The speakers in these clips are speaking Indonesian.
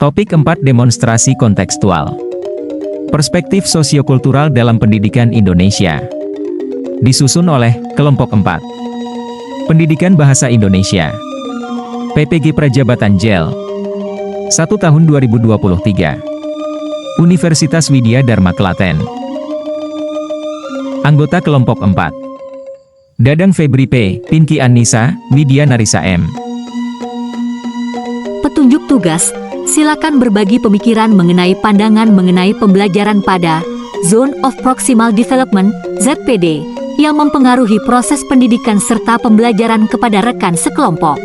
Topik 4 Demonstrasi kontekstual. Perspektif sosiokultural dalam pendidikan Indonesia. Disusun oleh Kelompok 4. Pendidikan Bahasa Indonesia. PPG Prajabatan JEL. 1 tahun 2023. Universitas Widya Dharma Klaten. Anggota Kelompok 4. Dadang Febri P, Pinky Annisa, Widya Narisa M. Petunjuk tugas, silakan berbagi pemikiran mengenai pandangan mengenai pembelajaran pada Zone of Proximal Development, ZPD, yang mempengaruhi proses pendidikan serta pembelajaran kepada rekan sekelompok.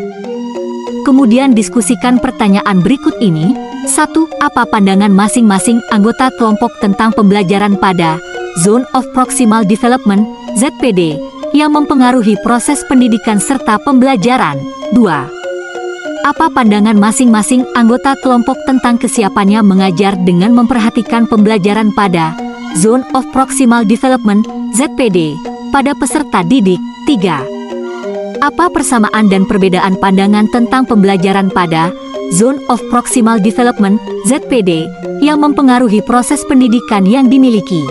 Kemudian diskusikan pertanyaan berikut ini. 1. Apa pandangan masing-masing anggota kelompok tentang pembelajaran pada Zone of Proximal Development, ZPD, yang mempengaruhi proses pendidikan serta pembelajaran? 2. Apa pandangan masing-masing anggota kelompok tentang kesiapannya mengajar dengan memperhatikan pembelajaran pada Zone of Proximal Development, ZPD, pada peserta didik? 3. Apa persamaan dan perbedaan pandangan tentang pembelajaran pada Zone of Proximal Development, ZPD, yang mempengaruhi proses pendidikan yang dimiliki?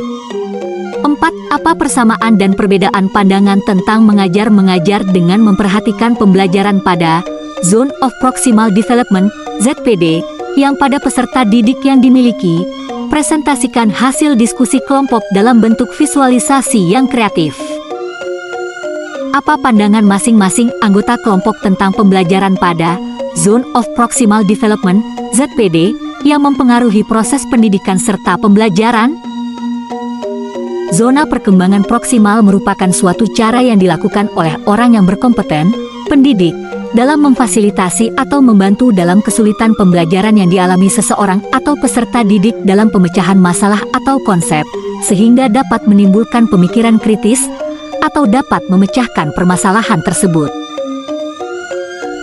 4. Apa persamaan dan perbedaan pandangan tentang mengajar dengan memperhatikan pembelajaran pada Zone of Proximal Development, ZPD, yang pada peserta didik yang dimiliki? Presentasikan hasil diskusi kelompok dalam bentuk visualisasi yang kreatif. Apa pandangan masing-masing anggota kelompok tentang pembelajaran pada Zone of Proximal Development, ZPD, yang mempengaruhi proses pendidikan serta pembelajaran? Zona perkembangan proksimal merupakan suatu cara yang dilakukan oleh orang yang berkompeten, pendidik, dalam memfasilitasi atau membantu dalam kesulitan pembelajaran yang dialami seseorang atau peserta didik dalam pemecahan masalah atau konsep, sehingga dapat menimbulkan pemikiran kritis atau dapat memecahkan permasalahan tersebut.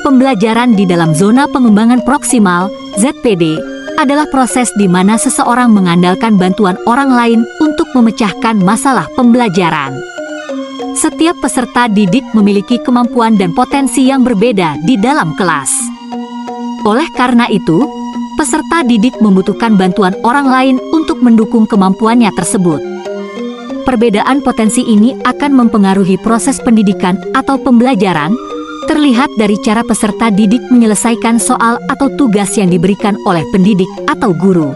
Pembelajaran di dalam zona pengembangan proksimal, ZPD, adalah proses di mana seseorang mengandalkan bantuan orang lain untuk memecahkan masalah pembelajaran. Setiap peserta didik memiliki kemampuan dan potensi yang berbeda di dalam kelas. Oleh karena itu, peserta didik membutuhkan bantuan orang lain untuk mendukung kemampuannya tersebut. Perbedaan potensi ini akan mempengaruhi proses pendidikan atau pembelajaran, terlihat dari cara peserta didik menyelesaikan soal atau tugas yang diberikan oleh pendidik atau guru.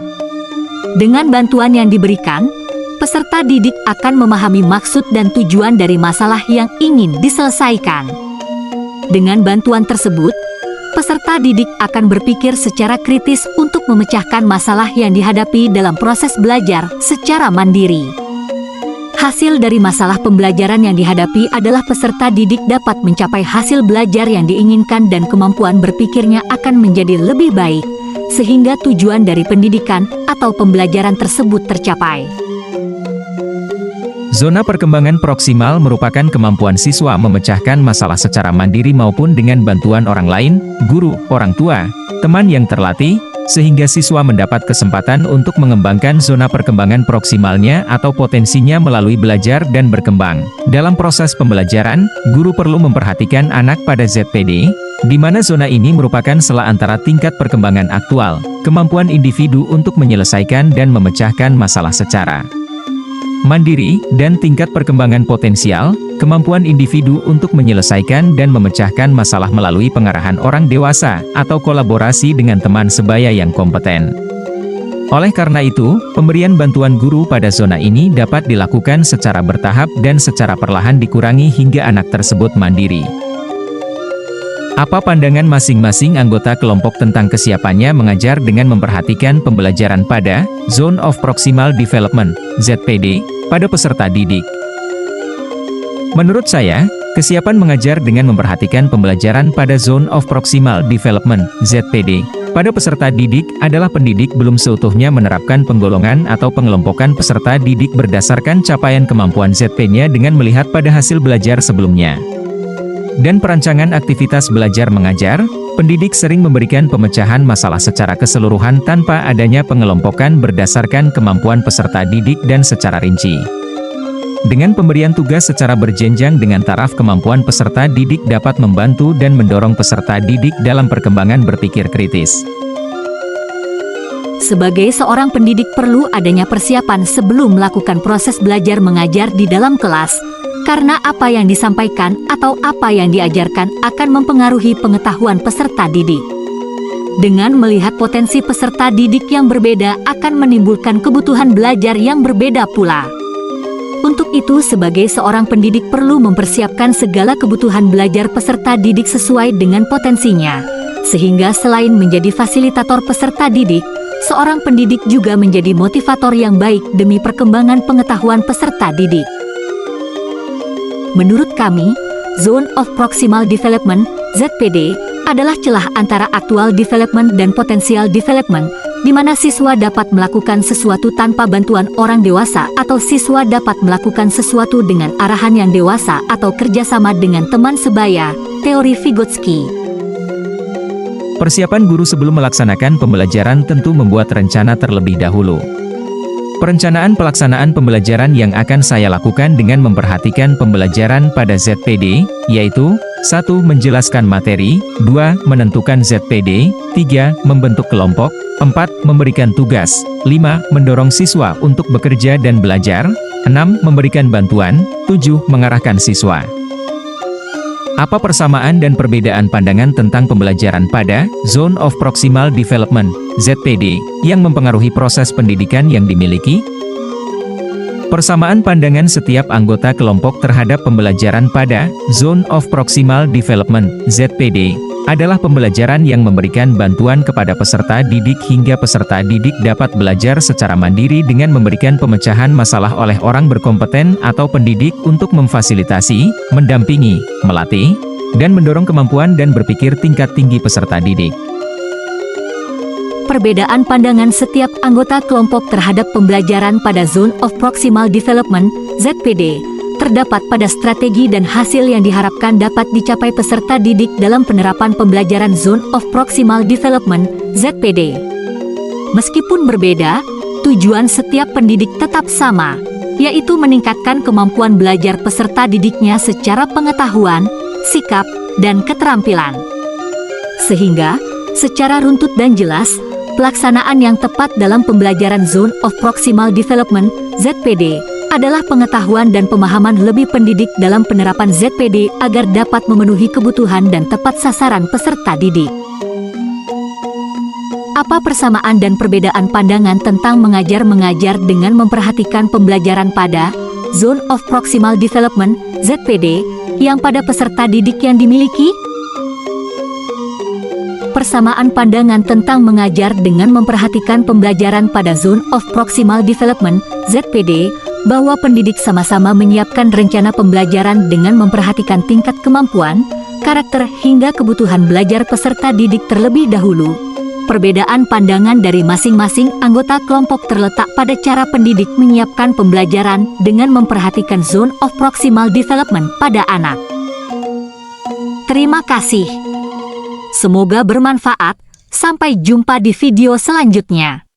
Dengan bantuan yang diberikan, peserta didik akan memahami maksud dan tujuan dari masalah yang ingin diselesaikan. Dengan bantuan tersebut, peserta didik akan berpikir secara kritis untuk memecahkan masalah yang dihadapi dalam proses belajar secara mandiri. Hasil dari masalah pembelajaran yang dihadapi adalah peserta didik dapat mencapai hasil belajar yang diinginkan dan kemampuan berpikirnya akan menjadi lebih baik, sehingga tujuan dari pendidikan atau pembelajaran tersebut tercapai. Zona perkembangan proksimal merupakan kemampuan siswa memecahkan masalah secara mandiri maupun dengan bantuan orang lain, guru, orang tua, teman yang terlatih, sehingga siswa mendapat kesempatan untuk mengembangkan zona perkembangan proksimalnya atau potensinya melalui belajar dan berkembang. Dalam proses pembelajaran, guru perlu memperhatikan anak pada ZPD, di mana zona ini merupakan sela antara tingkat perkembangan aktual, kemampuan individu untuk menyelesaikan dan memecahkan masalah secara mandiri, dan tingkat perkembangan potensial, kemampuan individu untuk menyelesaikan dan memecahkan masalah melalui pengarahan orang dewasa, atau kolaborasi dengan teman sebaya yang kompeten. Oleh karena itu, pemberian bantuan guru pada zona ini dapat dilakukan secara bertahap dan secara perlahan dikurangi hingga anak tersebut mandiri. Apa pandangan masing-masing anggota kelompok tentang kesiapannya mengajar dengan memperhatikan pembelajaran pada Zone of Proximal Development, ZPD, pada peserta didik? Menurut saya, kesiapan mengajar dengan memperhatikan pembelajaran pada Zone of Proximal Development, ZPD, pada peserta didik adalah pendidik belum seutuhnya menerapkan penggolongan atau pengelompokan peserta didik berdasarkan capaian kemampuan ZP-nya dengan melihat pada hasil belajar sebelumnya. Dan perancangan aktivitas belajar mengajar, pendidik sering memberikan pemecahan masalah secara keseluruhan tanpa adanya pengelompokan berdasarkan kemampuan peserta didik dan secara rinci. Dengan pemberian tugas secara berjenjang dengan taraf kemampuan peserta didik dapat membantu dan mendorong peserta didik dalam perkembangan berpikir kritis. Sebagai seorang pendidik perlu adanya persiapan sebelum melakukan proses belajar mengajar di dalam kelas, karena apa yang disampaikan atau apa yang diajarkan akan mempengaruhi pengetahuan peserta didik. Dengan melihat potensi peserta didik yang berbeda akan menimbulkan kebutuhan belajar yang berbeda pula. Untuk itu, sebagai seorang pendidik perlu mempersiapkan segala kebutuhan belajar peserta didik sesuai dengan potensinya, sehingga selain menjadi fasilitator peserta didik, seorang pendidik juga menjadi motivator yang baik demi perkembangan pengetahuan peserta didik. Menurut kami, Zone of Proximal Development (ZPD) adalah celah antara actual development dan potential development, di mana siswa dapat melakukan sesuatu tanpa bantuan orang dewasa atau siswa dapat melakukan sesuatu dengan arahan yang dewasa atau kerjasama dengan teman sebaya, teori Vygotsky. Persiapan guru sebelum melaksanakan pembelajaran tentu membuat rencana terlebih dahulu. Perencanaan pelaksanaan pembelajaran yang akan saya lakukan dengan memperhatikan pembelajaran pada ZPD, yaitu 1. Menjelaskan materi, 2. Menentukan ZPD, 3. Membentuk kelompok, 4. Memberikan tugas, 5. Mendorong siswa untuk bekerja dan belajar, 6. Memberikan bantuan, 7. Mengarahkan siswa. Apa persamaan dan perbedaan pandangan tentang pembelajaran pada Zone of Proximal Development (ZPD) yang mempengaruhi proses pendidikan yang dimiliki? Persamaan pandangan setiap anggota kelompok terhadap pembelajaran pada Zone of Proximal Development (ZPD) adalah pembelajaran yang memberikan bantuan kepada peserta didik hingga peserta didik dapat belajar secara mandiri dengan memberikan pemecahan masalah oleh orang berkompeten atau pendidik untuk memfasilitasi, mendampingi, melatih, dan mendorong kemampuan dan berpikir tingkat tinggi peserta didik. Perbedaan pandangan setiap anggota kelompok terhadap pembelajaran pada Zone of Proximal Development (ZPD) terdapat pada strategi dan hasil yang diharapkan dapat dicapai peserta didik dalam penerapan pembelajaran Zone of Proximal Development (ZPD). Meskipun berbeda, tujuan setiap pendidik tetap sama, yaitu meningkatkan kemampuan belajar peserta didiknya secara pengetahuan, sikap, dan keterampilan. Sehingga, secara runtut dan jelas, pelaksanaan yang tepat dalam pembelajaran Zone of Proximal Development (ZPD) adalah pengetahuan dan pemahaman lebih pendidik dalam penerapan ZPD agar dapat memenuhi kebutuhan dan tepat sasaran peserta didik. Apa persamaan dan perbedaan pandangan tentang mengajar-mengajar dengan memperhatikan pembelajaran pada Zone of Proximal Development (ZPD) yang pada peserta didik yang dimiliki? Persamaan pandangan tentang mengajar dengan memperhatikan pembelajaran pada Zone of Proximal Development (ZPD) bahwa pendidik sama-sama menyiapkan rencana pembelajaran dengan memperhatikan tingkat kemampuan, karakter hingga kebutuhan belajar peserta didik terlebih dahulu. Perbedaan pandangan dari masing-masing anggota kelompok terletak pada cara pendidik menyiapkan pembelajaran dengan memperhatikan Zone of Proximal Development pada anak. Terima kasih. Semoga bermanfaat. Sampai jumpa di video selanjutnya.